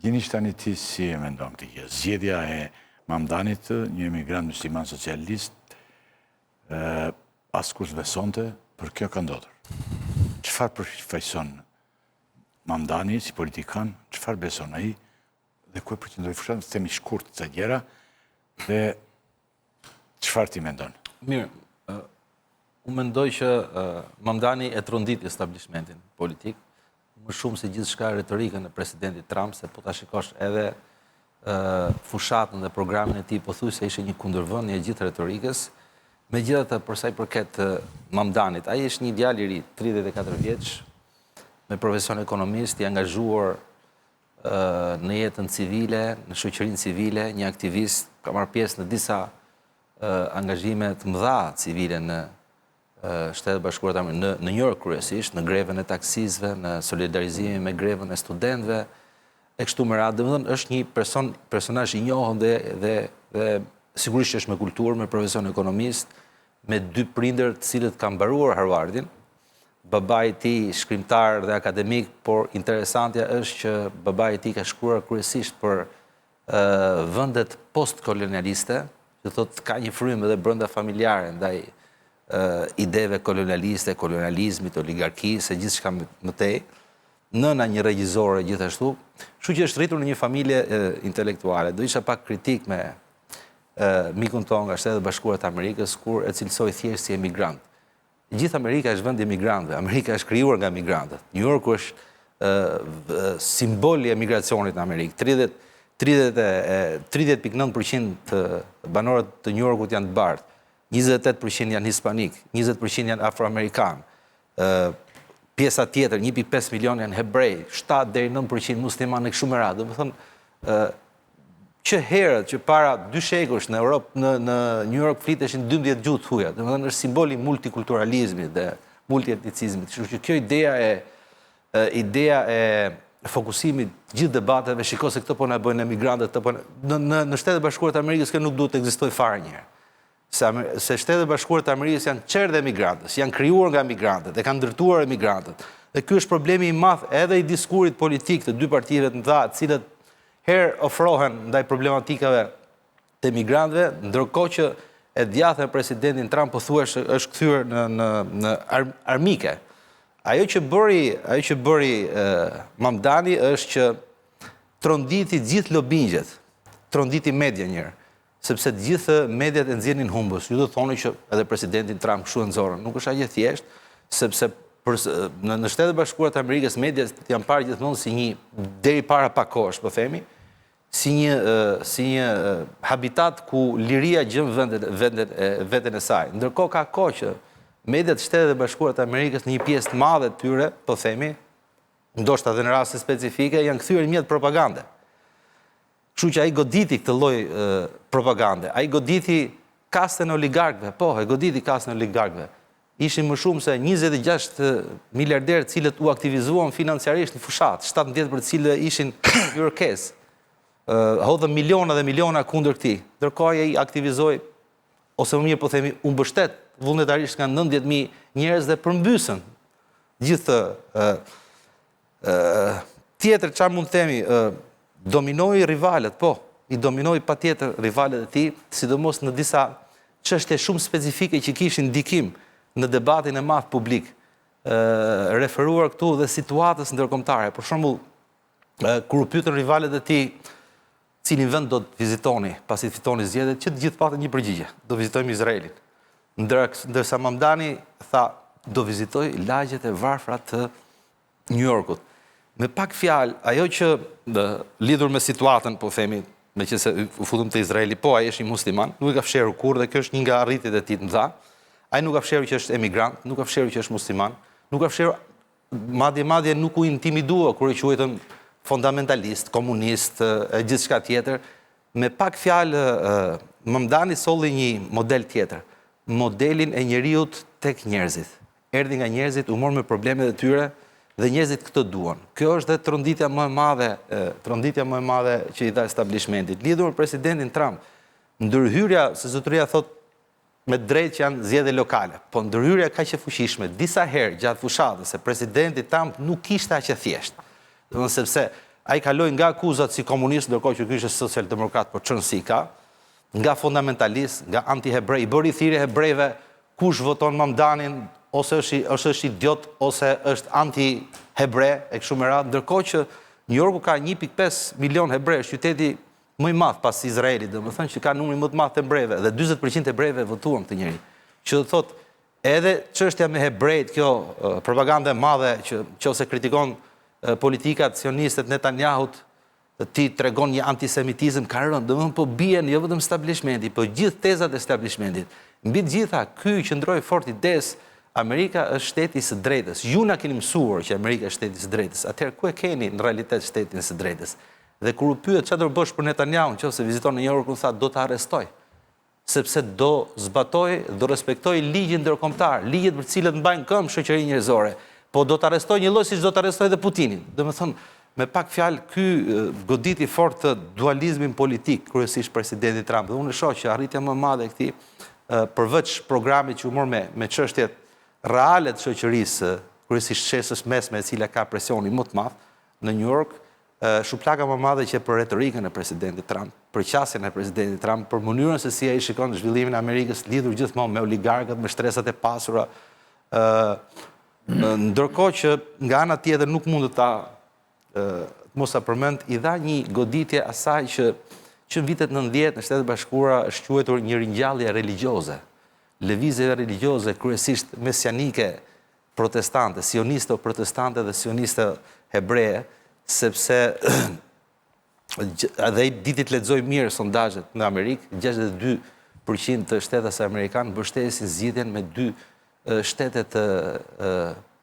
Gjinish tani ti si e mendon këtë gjë? Zgjedhja e Mamdanit, një emigrant musliman socialist, askush besonte, për kjo ka ndodhur. Çfarë përfaqëson Mamdani si politikan, çfarë beson ai dhe ku e pretendoi fushat, themi shkurt ca gjëra dhe çfarë ti mendon? Mirë, unë mendoj që Mamdani e tronditi establishmentin politik, më shumë se gjithçka retorikën e presidentit Trump, se po ta shikosh edhe fushatën dhe programin e tij pothuajse ishte një kundërvënie e gjithë retorikës. Megjithatë, për sa i përket Mamdanit, ai është një djalë i ri, 34 vjeç, me profesion ekonomist, i angazhuar në jetën civile, në shoqërinë civile, një aktivist, ka marrë pjesë në disa angazhime të mëdha civile në Shtetet Bashkuara të Amerikës, në New York kryesisht, në grevën e taksistëve, në solidarizimin me grevën e studentëve, e kështu me radhë. Domethënë është një personazh i njohur dhe sigurisht është me kulturë, me profesion ekonomist, me 2 prindër të cilët kanë mbaruar Harvardin. Babai i tij shkrimtar dhe akademik, por interesantja është që babai i tij ka shkruar kryesisht për vendet postkolonialiste, që thotë ka një frymë edhe brenda familjare ndaj ideve kolonialiste, kolonializmit, oligarkisë, e gjithçka më tej. Nëna një regjizore gjithashtu, kështu që është rritur në një familje intelektuale. Do isha pak kritik me mikun tonë nga Shtetet Bashkuara të Amerikës, kur e cilësoi thjesht si emigrant. Gjithë Amerika është vend i emigrantëve, Amerika është krijuar nga emigrantët. New Yorku është simboli i emigracionit në Amerikë. 30.9% të banorët të New Yorkut janë të bardhë, 28% janë hispanik, 20% janë afroamerikan, pjesa tjetër, 1.5 milion janë hebrej, 7 deri 9% muslimanë e kështu me radhë. Domethënë, që herët, që para 2 shekush në Europë, në New York fliteshin 12 gjuhë thuja. Domethënë është simboli multikulturalizmit dhe multietnicizmit. Kështu që kjo ideja e fokusimit gjithë debateve, shiko se këto po na bëjnë emigrantët, në Shtetet Bashkuara të Amerikës kjo nuk duhet të ekzistojë fare njëherë. Se Shtetet Bashkuara të Amerikës janë qerë dhe emigrantës, janë krijuar nga emigrantët, e kanë ndërtuar emigrantët. Dhe ky është problemi i madh edhe i diskurit politik të 2 partive të mëdha, të cilët herë ofrohen ndaj problematikave të emigrantëve, ndërkohë që e djathtën presidentin Trump pothuajse është kthyer në armike. Ajo që bëri Mamdani është që tronditi gjithë lobingjet, tronditi media njërë, sepse të gjithë mediat e nxjerrin humbës. Ju do thoni që edhe presidentin Trump kështu e nxorën. Nuk është aq e thjeshtë, sepse në Shtetet Bashkuara të Amerikës mediat janë parë gjithmonë si një deri para pak kohësh, po themi, si një habitat ku liria gjen veten e saj. Ndërkohë ka kohë që mediat e Shtetet Bashkuara të Amerikës në një pjesë të madhe të tyre, po themi, ndoshta edhe në raste specifike, janë kthyer në mjet propagande. Kështu që ai goditi këtë lloj propagande. Ai goditi kastën e oligarkëve, e goditi kastën e oligarkëve. Ishin më shumë se 26 miliarderë cilët u aktivizuan financiarisht në fushat, 17 për të cilët ishin newyorkez. Hodhën miliona dhe miliona kundër këtij. Ndërkohë ai aktivizoi, ose më mirë po themi, u mbështet vullnetarisht nga 90.000 njerëz dhe përmbysën gjithë tjetër çfarë mund të themi, dominoi rivalet, i dominoi patjetër rivalet e tij, sidomos në disa çështje shumë specifike që kishin ndikim në debatin e madh publik, referuar këtu dhe situatës ndërkombëtare. Për shembull, kur u pyetën rivalet e tij cilin vend do të vizitoni pasi fitoni zgjedhjet, që të gjithë patën një përgjigje: do vizitojmë Izraelin. Ndërsa Mamdani tha: do vizitoj lagjet e varfra të New Yorkut. Me pak fjalë, ajo që lidhur me situatën, po themi, meqense u futëm te Izraeli, ai është një musliman, nuk e ka fshehur kurrë dhe kjo është një nga arritjet e tij të mëdha. Ai nuk ka fshehur që është emigrant, nuk ka fshehur që është musliman, nuk ka fshehur, madje nuk u intimidua kur i quajtën fundamentalist, komunist, e gjithçka tjetër. Me pak fjalë, Mamdani solli një model tjetër, modelin e njeriut tek njerëzit. Erdhi nga njerëzit, u mor me problemet e tyre dhe njerëzit këtë duan. Kjo është dhe tronditja më e madhe që i dha establishmentit. Lidhur me presidentin Trump, ndërhyrja, se zotëria thot me drejt që janë zgjedhje lokale, po ndërhyrja kaq e fuqishme disa herë gjatë fushatës se presidenti Trump nuk ishte aq e thjeshtë. Sepse ai kaloi nga akuzat si komunist, ndërkohë që ky ishte social-demokrat, por çon si ka, nga fundamentalist, nga anti-hebrej, bëri thirrje hebrejve, kush voton Mamdanin, ose është idiot, ose është anti-hebre, e kështu me radhë, ndërkohë që New Yorku ka 1.5 milion hebrej, qyteti më i madh pas Izraelit, domethënë që ka numrin më të madh të hebrejve dhe 40% hebrejve votuan këtë njeri. Që do thotë, edhe çështja me hebrejt, kjo propaganda e madhe që nëse kritikon politikat sionistet Netanyahut, ti tregon një antisemitizëm ka rënë, domethënë po bien jo vetëm establishmenti, po gjithë tezat e establishmentit. Mbi të gjitha, ky qëndroi fort ides Amerika është shteti i së drejtës. Ju na keni mësuar që Amerika është shteti i së drejtës. Atëherë ku e keni në realitet shtetin e së drejtës? Dhe kur u pyet çfarë do bësh për Netanyahu, nëse viziton në New York, u tha do ta arrestoj. Sepse do zbatoj, do respektoj ligjin ndërkombëtar, ligjet për të cilët mbajnë këmbë shoqërinë njerëzore. Po do ta arrestoj një lloj siç do ta arrestoj edhe Putinin. Domethënë, me pak fjalë, ky goditi fort të dualizmin politik, kryesisht presidenti Trump. Dhe unë shoh që arritja më e madhe e këtij, përveç programit që u mor me çështjet reale të shoqërisë, kryesisht shesës mesme e cila ka presionin më të madh në New York, shuplaka më madhe që për retorikën e presidentit Trump, për qasjen e presidentit Trump, për mënyrën se si ai shikon zhvillimin e Amerikës lidhur gjithmonë me oligarkët, me shtresat e pasura, ndërkohë që nga ana tjetër nuk mund të ta mos sa përmend, i dha një goditje asaj që në vitet 90 në Shtetet Bashkuara është quajtur një ringjallje religjioze. Lëvizjeve religjioze kryesisht mesianike protestante, sioniste protestante dhe sioniste hebreje, sepse edhe ditit lexoj mirë sondazhet në Amerikë, 62% të shtetësve amerikanë mbështesin zgjidhjen me dy shtetet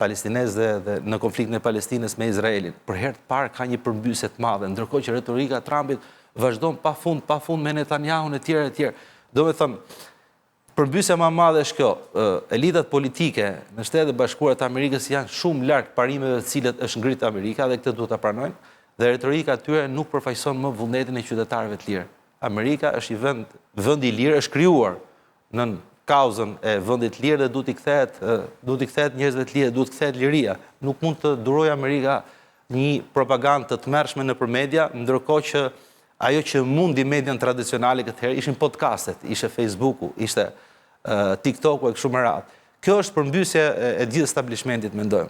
palestineze dhe në konfliktin e Palestinës me Izraelin. Për herë të parë ka një përmbysje të madhe, ndërkohë që retorika e Trumpit vazhdon pafund me Netanyahun e tjerë. Domethënë, përmbysja më e madhe është kjo, elitat politike në Shtetet Bashkuara të Amerikës janë shumë larg parimeve të cilët është ngritur Amerika dhe këtë duhet ta pranojnë, dhe retorika e tyre nuk përfaqëson më vullnetin e qytetarëve të lirë. Amerika është vendi i lirë, është krijuar në kauzën e vendit të lirë dhe duhet i kthehet njerëzve të lirë, duhet kthehet liria. Nuk mund të durojë Amerika një propagandë të tmerrshme nëpër media, ndërkohë që ajo që mundi median tradicionale këtë herë ishin podcastet, ishte Facebooku, ishte TikToku e kështu me radhë. Kjo është përmbysje e gjithë establishmentit, mendoj.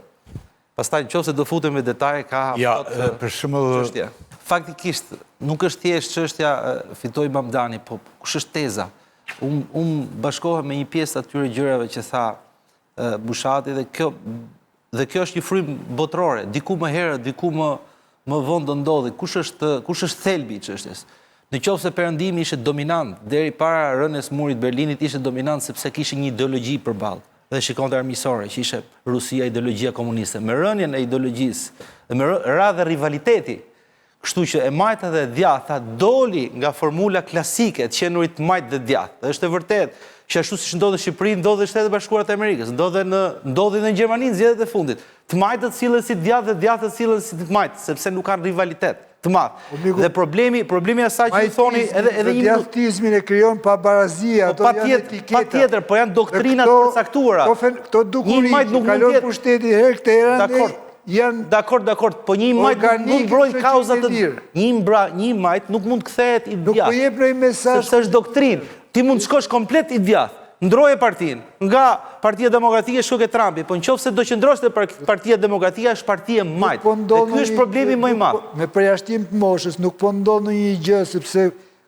Pastaj nëse do futem me detaje ka për shembull çështje. Faktikisht nuk është thjesht çështja fitoi Mamdani, po kush është teza? Unë bashkohem me një pjesë të atyre gjërave që tha Bushati dhe kjo është një frymë botërore. Diku më herët, diku më vonë do ndodhi. Kush është thelbi i çështjes? Nëse Perëndimi ishte dominant, deri para rënies murit Berlinit ishte dominant sepse kishte një ideologji përballë dhe shikonte armiqësore, që ishte Rusia, ideologjia komuniste. Me rënien e ideologjisë, me radhë rivaliteti, kështu që e majta dhe djatha doli nga formula klasike të qenurit majt dhe djath. Dhe është e vërtetë që ashtu siç ndodhi në Shqipëri, ndodhi në Shtetet Bashkuara të Amerikës, ndodhi në Gjermani në zgjedhjet e fundit. Të majtët sillen si djathtë dhe djathtët sillen si të majtë, sepse nuk kanë rivalitet të madh. Dhe problemi asaj që thoni edhe një djathtizmin e krijon pa barazia, ato janë etiketa. Patjetër, po janë doktrinat përcaktuara. Këto dukuri që kalon pushteti herë këtë herë janë dakord, po një majt nuk mbrojnë kauzat të një majt nuk mund kthehet i djathtë. Nuk po jep një mesazh. Sepse është doktrinë. Ti mund të shkosh komplet i djathtë. Ndroje partinë. Nga Partia Demokratike shko ke Trumpi, po nëse do qëndrosh te Partia Demokratike është partia majt. Dhe ky është problemi më i madh. Me përjashtim të moshës nuk po ndodh ndonjë gjë sepse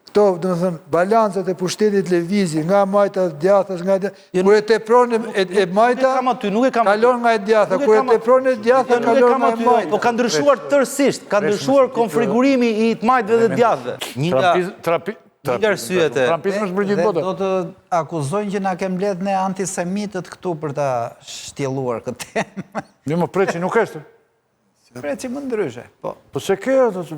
këto, domethënë, balancat e pushtetit lëvizin nga majta të djathtas, kur e tepron e majta, kalon nga e djatha, kur e tepron e djatha, kalon nga e majta. Po ka ndryshuar tërësisht, ka ndryshuar konfigurimi i të majtëve dhe djathtëve. Trumpizmi është për gjithë botën. Do të akuzojnë që na ke mbledh ne antisemitët këtu për ta shtjelluar këtë temë. Jo, më preci nuk është. Preci më ndryshe. Po se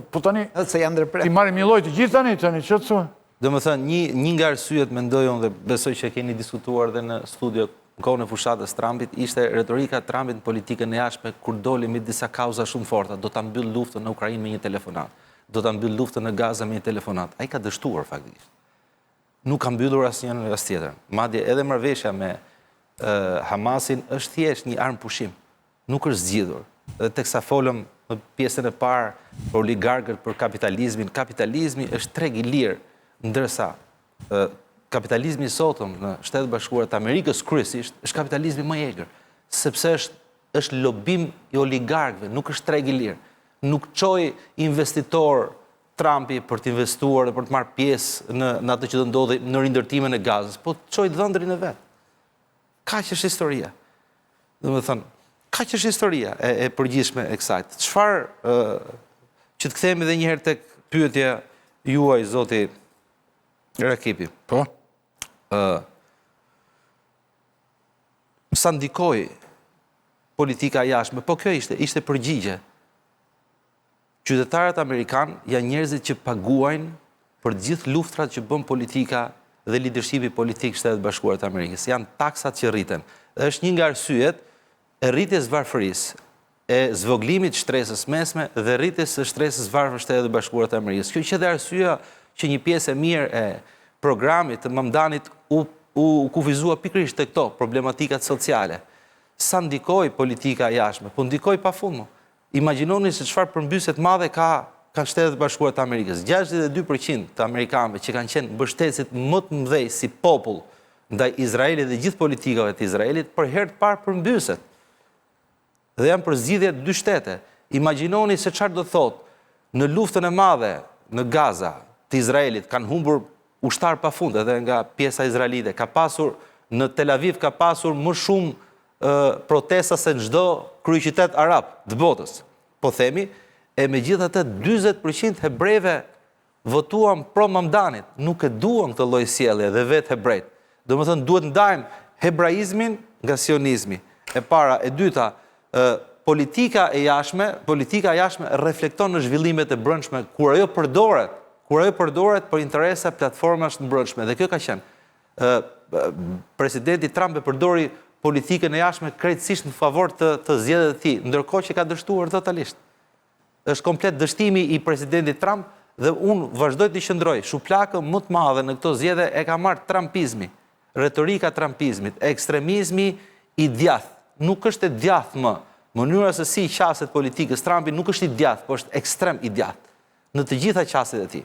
po tani se janë ndërprer. Ti marrim një lloj të gjithë tani, ç'o të thua? Domethënë, një nga arsyet mendoj unë dhe besoj që keni diskutuar edhe në studio në kohën e fushatës Trumpit, ishte retorika e Trumpit në politikën e jashtme kur doli me disa kauza shumë forta, do ta mbyll luftën në Ukrainë me një telefonat. Do ta mbyll luftën në Gaza me një telefonat. Ai ka dështuar faktikisht. Nuk ka mbyllur asnjë as tjetër. Madje edhe marrëveshja me Hamasin është thjesht një armë pushim. Nuk është zgjidhur. teksa folëm në pjesën e parë për oligarkët, për kapitalizmin. Kapitalizmi është treg i lirë, ndërsa kapitalizmi sotëm në Shtetet Bashkuara të Amerikës kryesisht është kapitalizmi më i egër, sepse është lobim i oligarkëve, nuk është treg i lirë. Nuk çoi investitor Trumpi për të investuar dhe për të marrë pjesë në atë që do ndodhi në rindërtimin e Gazës, po çoi dhëndrin e vet. Kaq është historia. Domethënë, kaq është historia e përgjithshme e kësaj. Çfarë që të kthehemi edhe një herë tek pyetja juaj, zoti Rakipi. Po? Sa ndikoi politika jashtme, po kjo ishte përgjigje. Qytetarët amerikanë janë njerëzit që paguajnë për gjithë luftrat që bën politika dhe lidershipi politik Shtetet Bashkuara të Amerikës. Janë taksat që rriten. Dhe është një nga arsyet e rritjes varfërisë, e zvoglimit shtresës mesme dhe rritjes së shtresës varfër Shtetet Bashkuara të Amerikës. Kjo që dhe arsyeja që një pjesë e mirë e programit të Mamdanit u kufizua pikërisht të këto problematikat sociale. Sa ndikoi politika jashtme, po ndikoi pafund. Imagjinoni se çfarë përmbysje të madhe kanë Shtetet Bashkuara të Amerikës. 62% të amerikanëve që kanë qenë mbështetësit më të mëdhej si popull ndaj Izraelit dhe gjithë politikave të Izraelit, për herë të parë përmbyset. Dhe janë përzgjidhje 2 shtete. Imagjinoni se çfarë do thotë në luftën e madhe në Gaza të Izraelit kanë humbur ushtar pafund edhe nga pjesa izraelite. Ka pasur në Tel Aviv ka pasur më shumë protesta se në çdo kryeqytet arab të botës. Po themi, e megjithatë 40% hebrejve votuan pro Mamdanit, nuk e duan këtë lloj sjellje dhe vetë hebrejt. Domethënë duhet ndajmë hebraizmin nga sionizmi. E para, e dyta, politika e jashtme reflekton në zhvillimet e brendshme kur ajo përdoret për interesa platformash të brendshme. Dhe kjo ka qenë. Presidenti Trump e përdori politikën e jashtme krejtësisht në favor të zgjedhjeve të tij, ndërkohë që ka dështuar totalisht. Është komplet dështimi i presidentit Trump dhe unë vazhdoj të qëndroj. Shuplakën më të madhe në këto zgjedhje e ka marrë trumpizmi, retorika trumpizmit, ekstremizmi i djathtë. Nuk është e djathtë më. Mënyra se si qaset politikës Trumpi nuk është i djathtë, por është ekstrem i djathtë në të gjitha qaset e tij.